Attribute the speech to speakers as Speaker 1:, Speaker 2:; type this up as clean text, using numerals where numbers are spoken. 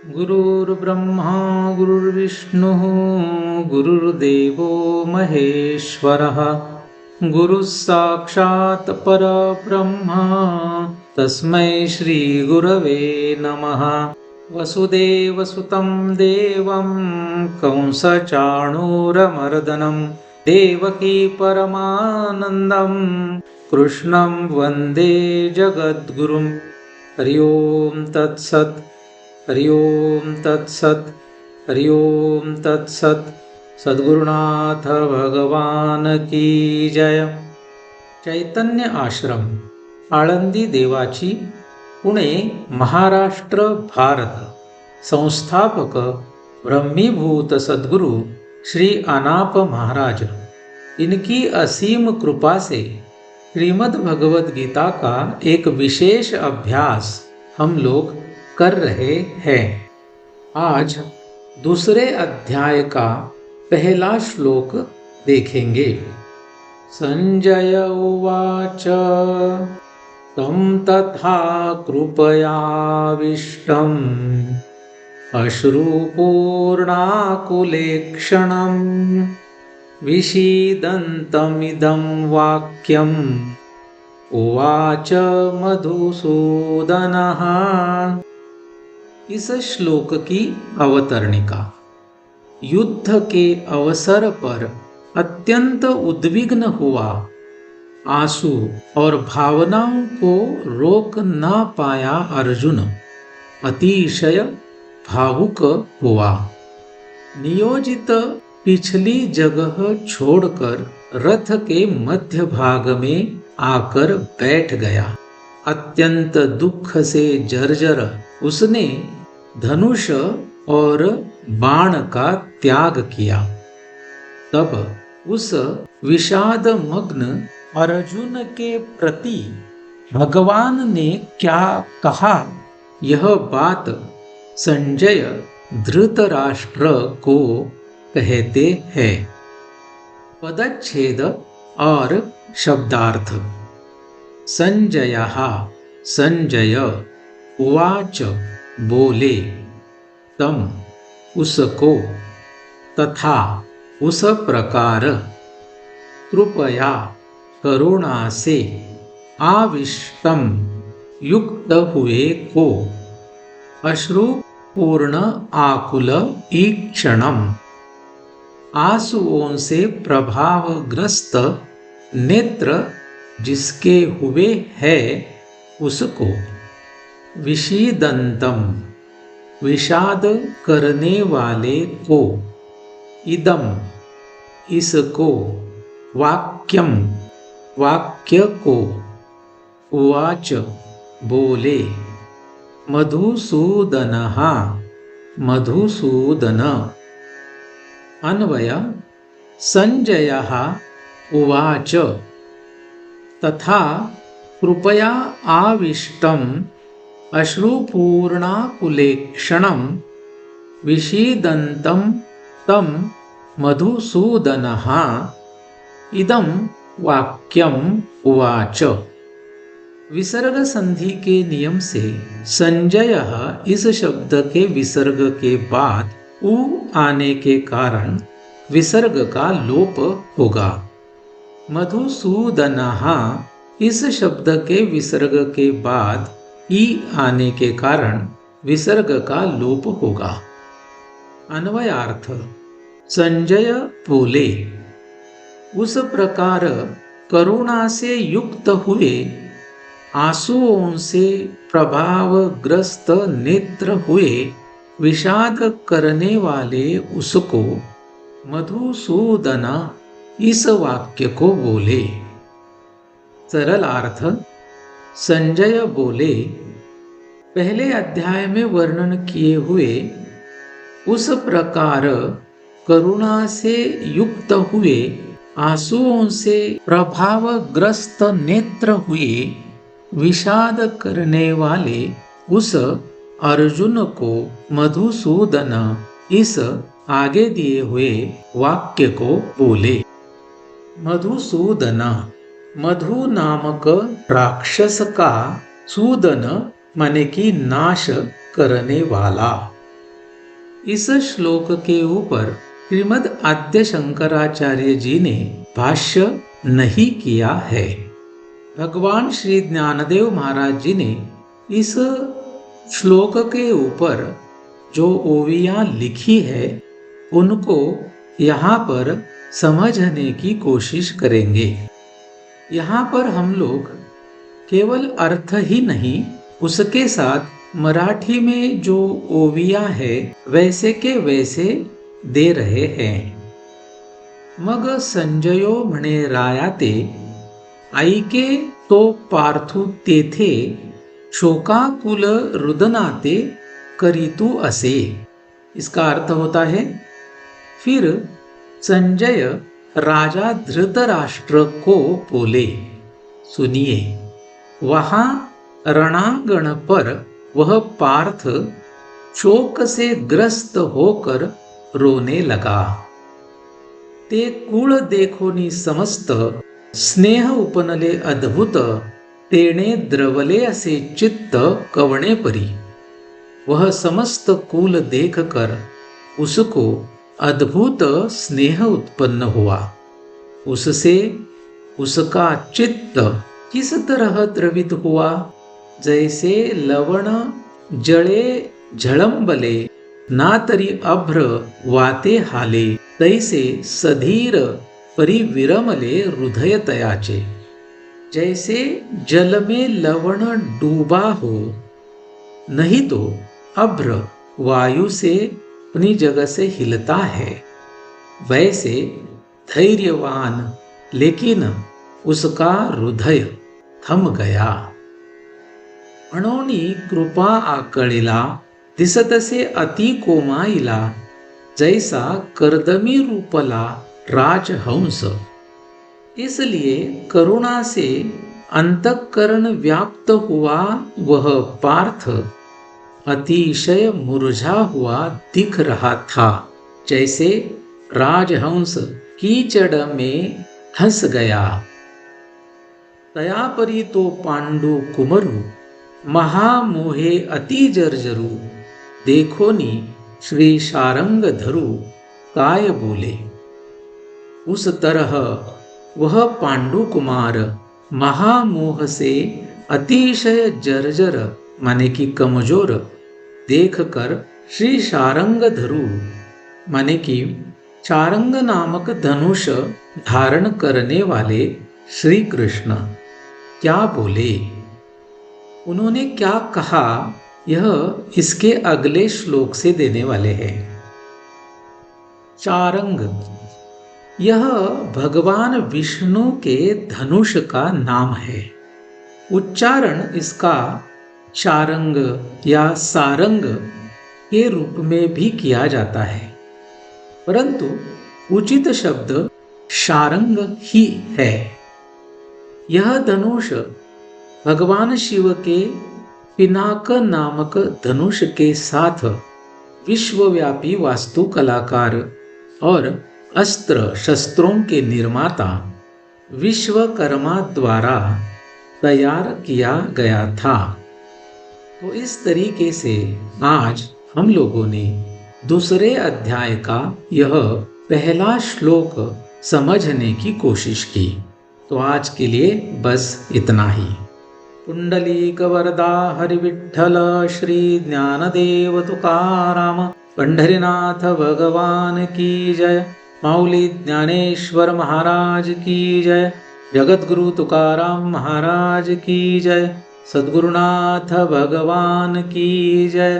Speaker 1: गुरुर्ब्रह्मा गुरुर्विष्णुः गुरुर्देवो महेश्वरः गुरुः साक्षात् परब्रह्मा तस्मै श्रीगुरवे नमः। वसुदेवसुतं देवं कंसचाणूरमर्दनं देवकी परमानन्दं कृष्णं वन्दे जगद्गुरुं। हरि ओं तत्सत् हरि ओं तत्सत् हरि ओं तत्सत्। सद्गुरुनाथ भगवान की जय। चैतन्य आश्रम आळंदी देवाची पुणे महाराष्ट्र भारत। संस्थापक ब्रह्मीभूत सद्गुरु श्री अनाप महाराज। इनकी असीम कृपा से श्रीमद् भगवद गीता का एक विशेष अभ्यास हम लोग कर रहे हैं। आज दूसरे अध्याय का पहला श्लोक देखेंगे। संजय उवाच तं तथा कृपयाविष्टम् अश्रुपूर्णाकुलेक्षणं विषीदन्तमिदं वाक्यम् उवाच मधुसूदनः। इस श्लोक की अवतरणिका। युद्ध के अवसर पर अत्यंत उद्विग्न हुआ, आंसू और भावनाओं को रोक न पाया अर्जुन अतिशय भावुक हुआ। नियोजित पिछली जगह छोड़कर रथ के मध्य भाग में आकर बैठ गया। अत्यंत दुख से जर्जर उसने धनुष और बाण का त्याग किया। तब उस विषाद मग्न अर्जुन के प्रति भगवान ने क्या कहा, यह बात संजय धृतराष्ट्र को कहते हैं। पदच्छेद और शब्दार्थ। संजयः संजय उवाच बोले, तम उसको, तथा उस प्रकार, कृपया करुणा से, आविष्टम युक्त हुए को, अश्रुपूर्ण आकुल ईक्षणम आंसुओं से प्रभावग्रस्त नेत्र जिसके हुए है उसको, विषीदंतम विषाद करने वाले को, इदम इसको, वाक्यम वाक्य को, उवाच बोले, मधुसूदनः मधुसूदन। अन्वय। संजयः उवाच तथा कृपया आविष्टम् अश्रुपूर्णाकुलेक्षणं विषीदन्तं तं मधुसूदनः इदं वाक्यम् उवाच। विसर्ग संधि के नियम से संजय इस शब्द के विसर्ग के बाद उ आने के कारण विसर्ग का लोप होगा। मधुसूदनः इस शब्द के विसर्ग के बाद ई आने के कारण विसर्ग का लोप होगा। अन्वयार्थ। संजय बोले, उस प्रकार करुणा से युक्त हुए, आंसुओं से प्रभावग्रस्त नेत्र हुए, विषाद करने वाले उसको, मधुसूदन इस वाक्य को बोले। सरल अर्थ। संजय बोले, पहले अध्याय में वर्णन किए हुए उस प्रकार करुणा से युक्त हुए, आंसुओं से प्रभावग्रस्त नेत्र हुए, विषाद करने वाले उस अर्जुन को मधुसूदन इस आगे दिए हुए वाक्य को बोले। मधुसूदन मधु नामक राक्षस का सूदन माने कि नाश करने वाला। इस श्लोक के ऊपर श्रीमद् आद्य शंकराचार्य जी ने भाष्य नहीं किया है। भगवान श्री ज्ञानदेव महाराज जी ने इस श्लोक के ऊपर जो ओवियां लिखी है उनको यहाँ पर समझने की कोशिश करेंगे। यहाँ पर हम लोग केवल अर्थ ही नहीं, उसके साथ मराठी में जो ओविया है वैसे के वैसे दे रहे हैं। मग संजयो म्हणे रायाते, ऐके तो पार्थू तेथे शोकाकुल रुदनाते करितू असे। इसका अर्थ होता है, फिर संजय राजा धृतराष्ट्र को बोले, सुनिए, वहां रणांगण पर वह पार्थ शोक से ग्रस्त होकर रोने लगा। ते कुळ देखोनी समस्त स्नेह उपनले अद्भुत, तेने द्रवले असे चित्त कवणे परी। वह समस्त कुल देखकर उसको अद्भुत स्नेह उत्पन्न हुआ। उससे उसका चित्त किस तरह द्रवित हुआ, जैसे लवण जळे झळंबले, ना तरी अभ्र वाते हाले, तैसे सधीर परिविरमले हृदय तयाचे। जैसे जल में लवण डूबा हो, नहीं तो अभ्र वायु से अपनी जगह से हिलता है, वैसे धैर्यवान लेकिन उसका हृदय थम गया। म्हणोनी कृपा आकळिला, दिसतसे अति कोमाईला, जैसा कर्दमी रूपला राजहंस। इसलिए करुणा से अंतःकरण व्याप्त हुआ वह पार्थ अतिशय मुरझा हुआ दिख रहा था, जैसे राजहंस कीचड़ में धंस गया। तयापरी तो पांडु कुमरु, महामोहे अति जर्जरू, देखोनी श्री शारंग धरु, काय बोले। उस तरह वह पांडु कुमार महामोह से अतिशय जर्जर माने की कमजोर देखकर श्री शारंग धरु माने की चारंग नामक धनुष धारण करने वाले श्री कृष्ण क्या बोले, उन्होंने क्या कहा, यह इसके अगले श्लोक से देने वाले हैं। चारंग, यह भगवान विष्णु के धनुष का नाम है। उच्चारण इसका चारंग या सारंग के रूप में भी किया जाता है, परंतु उचित शब्द शारंग ही है। यह धनुष भगवान शिव के पिनाक नामक धनुष के साथ विश्वव्यापी वास्तु कलाकार और अस्त्र शस्त्रों के निर्माता विश्वकर्मा द्वारा तैयार किया गया था। तो इस तरीके से आज हम लोगों ने दूसरे अध्याय का यह पहला श्लोक समझने की कोशिश की। तो आज के लिए बस इतना ही। पुंडलीक वरदा हरि विठ्ठल श्री ज्ञानदेव तुकाराम पंढरीनाथ भगवान की जय। माऊली ज्ञानेश्वर महाराज की जय। जगद्गुरु तुकाराम महाराज की जय। सद्गुरुनाथ भगवान की जय।